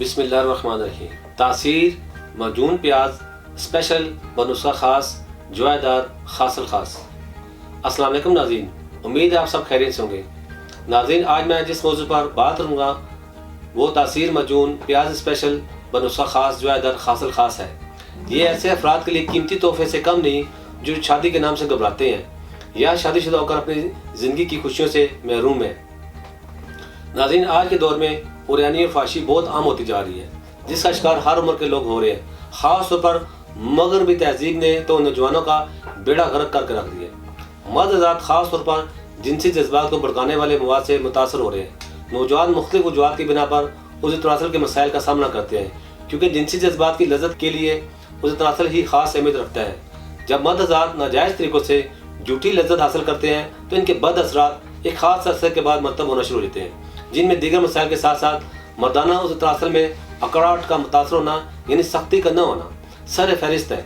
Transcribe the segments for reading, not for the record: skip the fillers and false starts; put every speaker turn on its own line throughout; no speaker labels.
बिस्मिल्लाहिर्रहमानिर्रहीम। तासीर मजून प्याज स्पेशल बनुस्खा खास जुआदार खासल खास। अस्सलाम वालेकुम नाज़रीन, उम्मीद है आप सब खैरियत से होंगे। नाज़रीन, आज मैं जिस मौजू पर बात करूँगा वो तासीर मजून प्याज स्पेशल बनुस्खा खास जुआदार खासल खास है। ये ऐसे अफराद के लिए कीमती तोहफे से कम नहीं जो शादी के नाम से घबराते हैं या शादीशुदा होकर अपनी ज़िंदगी की खुशियों से महरूम है। नाज़रीन, आज के दौर में उरियानी और फाशी बहुत आम होती जा रही है, जिसका शिकार हर उम्र के लोग हो रहे हैं। ख़ास तौर पर मगरबी तहजीब ने तो नौजवानों का बेड़ा गर्क करके रख दिया। मर्द हज़रात ख़ास तौर पर जिनसी जज्बात को भड़काने वाले मवाद से मुतासर हो रहे हैं। नौजवान मुख्तलिफ वजूहात की बिना पर उज़ तनासल के मसाइल का सामना करते हैं, क्योंकि जिनसी जज्बात की लज़्ज़त के लिए उज़ तनासल ही ख़ास अहमियत रखता है। जब मर्द हज़रात नाजायज़ तरीक़ों से झूठी लज़्ज़त हासिल करते हैं तो इनके बद असरात एक ख़ास अरसे के बाद मरतब होना शुरू हो जाते हैं, जिनमें दीगर मसाइल के साथ साथ मर्दाना उज़ तनासल में अकड़ाहट का मुतासर होना यानी सख्ती का न होना सर फहरिस्त है।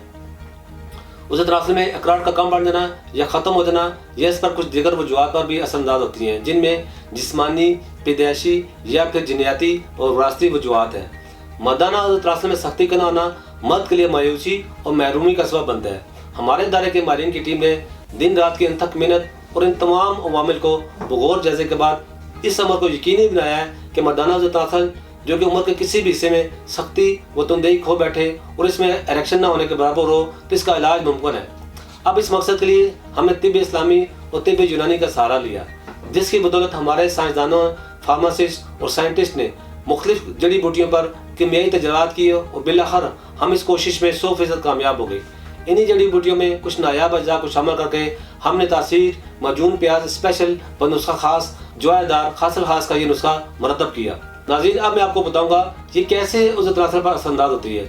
उज़ तनासल में अकड़ाहट का कम बढ़ जाना या ख़त्म हो जाना यह इस पर कुछ दीगर वजूहात पर भी असरअंदाज होती हैं, जिनमें जिस्मानी, पैदाइशी या फिर जिन्याती और विरासती वजूहात हैं। मर्दाना उज़ तनासल में सख्ती का न होना मर्द के लिए मायूसी और महरूमी का सबब बनता है। हमारे इदारे के माहिरीन की टीम ने दिन रात की अनथक मेहनत और इन तमाम अवामिल को बगौर जायजे के बाद इस अमर को यकीनी बनाया है कि मर्दाना उज़ तनासल जो कि उम्र के किसी भी हिस्से में सख्ती व तंदेही खो बैठे और इसमें एरेक्शन न होने के बराबर हो तो इसका इलाज मुमकिन है। अब इस मकसद के लिए हमने तिब्ब इस्लामी और तिब्ब यूनानी का सहारा लिया, जिसकी बदौलत हमारे साइंसदानों, फार्मासिस्ट और साइंटिस्ट ने मुख्तलिफ जड़ी बूटियों पर कीमियाई तजर्बात किए और बिलाखिर हम इस कोशिश में 100% कामयाब हो गए। इन्हीं जड़ी बूटियों में कुछ नायाब अज्जा को शामिल करके हमने तासीर मजून प्याज स्पेशल बनुस्खा खास जुआदार खासल खास का ये नुस्खा मरतब किया। नाज़रीन, अब मैं आपको बताऊंगा ये कैसे उज़ तनासल पर असरअंदाज होती है।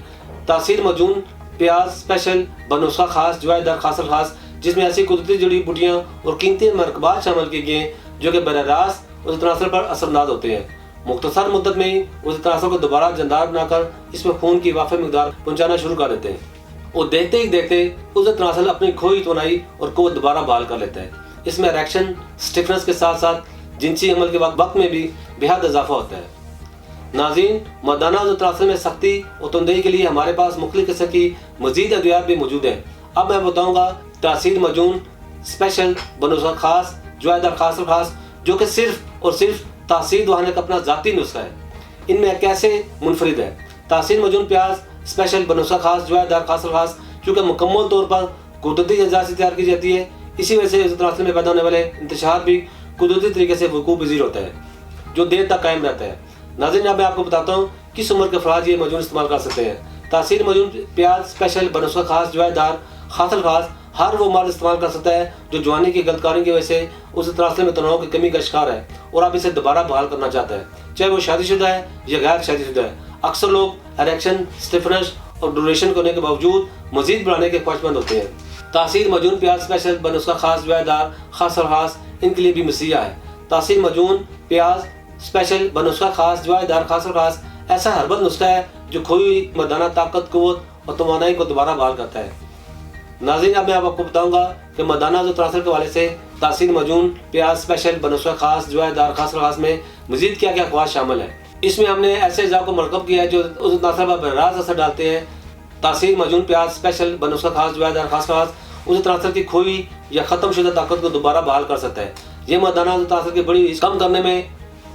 तासीर मजून प्याज स्पेशल बनुस्खा खास जुआदार खासल खास, जिसमें ऐसी कुदरती जड़ी बूटियाँ और कीमती मरकबात शामिल किए गए हैं जो कि बराह रास्त उज़ तनासल पर असरअंदाज होते हैं। मुख्तसर मुद्दत में ही उज़ तनासल को दोबारा जंदार बनाकर इसमें खून की वाफ़ी मिकदार पहुँचाना शुरू कर देते हैं और देखते ही देखते उज़ तनासल अपनी खोई तोनाई और कुव्वत दोबारा बहाल कर लेता है। इसमें इरेक्शन, स्टिफनेस के साथ साथ जिनसी अमल के वक्त में भी बेहद इजाफा होता है। नाज़रीन, मर्दाना उज़ तनासल में सख्ती और तंदेही के लिए हमारे पास मुख्तलिफ किस्म की मज़ीद अद्वियात भी मौजूद हैं। अब मैं बताऊँगा तासीर मजून स्पेशल बनुस्खा खास जुआदार खासल खास, जो कि सिर्फ और सिर्फ तासीर दवाने का अपना ज़ाती नुस्खा है। इनमें कैसे मुनफरिद है। तासीर मजून प्याज स्पेशल बनुस्खा खास जुआदार खासल खास चूँकि मुकम्मल तौर पर कुदरती अज़ा से तैयार की जाती है, इसी वजह से उज़ तनासल में पैदा होने वाले इंतशार भी कुदरती तरीके से वकूफ़ पज़ीर होता है, जो देर तक कायम रहता है। नाज़रीन, अब मैं आपको बताता हूँ किस उम्र के अफराद ये मजून इस्तेमाल कर सकते हैं। तासीर मजून प्याज स्पेशल बनुस्खा खास जुआदार खासल खास हर वो मर्द इस्तेमाल कर सकता है जो जवानी की गलतकारी की वजह से उज़ तनासल में तनाव की कमी का शिकार है और अब इसे दोबारा बहाल करना चाहता है, चाहे वो शादीशुदा है या गैर शादीशुदा है। अक्सर लोग इरेक्शन, स्टिफनेस और ड्यूरेशन होने के बावजूद मजीद बढ़ाने के ख्वाहिशमंद होते हैं। तासीर मजून प्याज स्पेशल बनुस्खा खास जुआदार खासल खास इनके लिए भी मसीहा है। तासीर मजून प्याज स्पेशल बनुस्खा खास जुआदार खासल खास ऐसा हर्बल नुस्खा है जो खोई हुई मर्दाना ताकत, कुव्वत और तवानाई को दोबारा बहाल करता है। नाज़रीन, अब मैं आपको बताऊंगा कि मर्दाना उज़ तनासल के हवाले से तासीर मजून प्याज स्पेशल बनुस्खा खास जुआदार खासल खास में मजीद क्या क्या ख्वास शामिल है। इसमें हमने ऐसे अज़ा को मरकब किया है जो उज़ तनासल पर बराह असर डालते हैं। तासीर मजून प्याज स्पेशल बनुस्खा खास जुआदार खासल खास उज़ तनासल की खोई या ख़त्म शुदा ताकत को दोबारा बहाल कर सकता है। यह मर्दाना उज़ तनासल की बड़ी कम करने में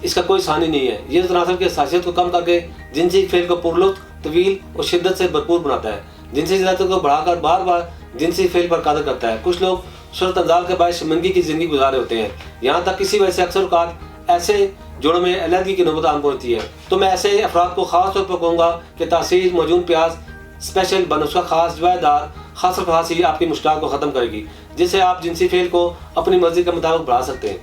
इसका कोई सानी नहीं है। ये उज़ तनासल की हसासियत को कम करके जिनसी फेल को पुरलुत्फ, तवील और शिद्दत से भरपूर बनाता है। जिनसी ज़रूरत को बढ़ाकर बार बार जिनसी फेल पर कादर करता है। कुछ लोग सूरत अंदाज के बाद शर्मिंदगी की ज़िंदगी गुजारे होते हैं, यहाँ तक किसी वजह से अक्सर औक़ात ऐसे जोड़ों में एलर्जी की नौबत आम पहुँचती है। तो मैं ऐसे अफराद को ख़ास तौर पर कहूँगा कि तासीर मजून प्याज स्पेशल बनुस्खा खास जुआदार खासल खास ही आपकी मुश्किलात को ख़त्म करेगी, जिससे आप जिनसी फेल को अपनी मर्जी के मुताबिक बढ़ा सकते हैं।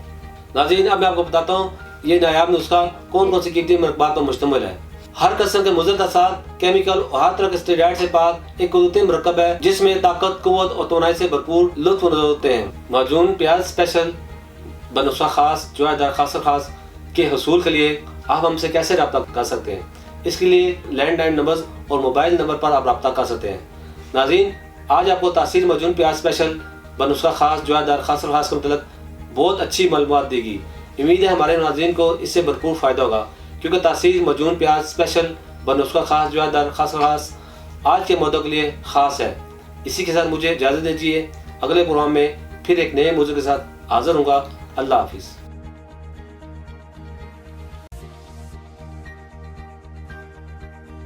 नाज़रीन, अब मैं आपको बताता हूँ ये नायाब नुस्खा कौन कौन सी कीमती मरकबात पर मुश्तमिल है। हर किस्म के मुज़र असर, केमिकल और हर तरह के स्टेरॉइड से पाक एक कुदरती मरकब है जिसमें ताकत, कुव्वत और तवानाई से भरपूर लुत्फ होते हैं। मजून प्याज स्पेशल बनुस्खा खास जुआदार खासल खास के हसूल के लिए आप हमसे कैसे रब्ता कर सकते हैं। इसके लिए लैंडलाइन नंबर और मोबाइल नंबर पर आप रब्ता कर सकते हैं। नाज़रीन, आज आपको तासीर मजून प्याज स्पेशल बनुस्खा खास जुआदार खासल खास के मतलब बहुत अच्छी मालूमात देगी। उम्मीद है हमारे नाज़रीन को इससे भरपूर फ़ायदा होगा, क्योंकि तासीर मजून प्याज स्पेशल बनुस्खा खास जुआदार खासल खास आज के मौदों के लिए ख़ास है। इसी के साथ मुझे इजाज़त दीजिए। अगले प्रोग्राम में फिर एक नए मौजू के साथ हाज़िर होऊंगा। अल्लाह हाफिज़।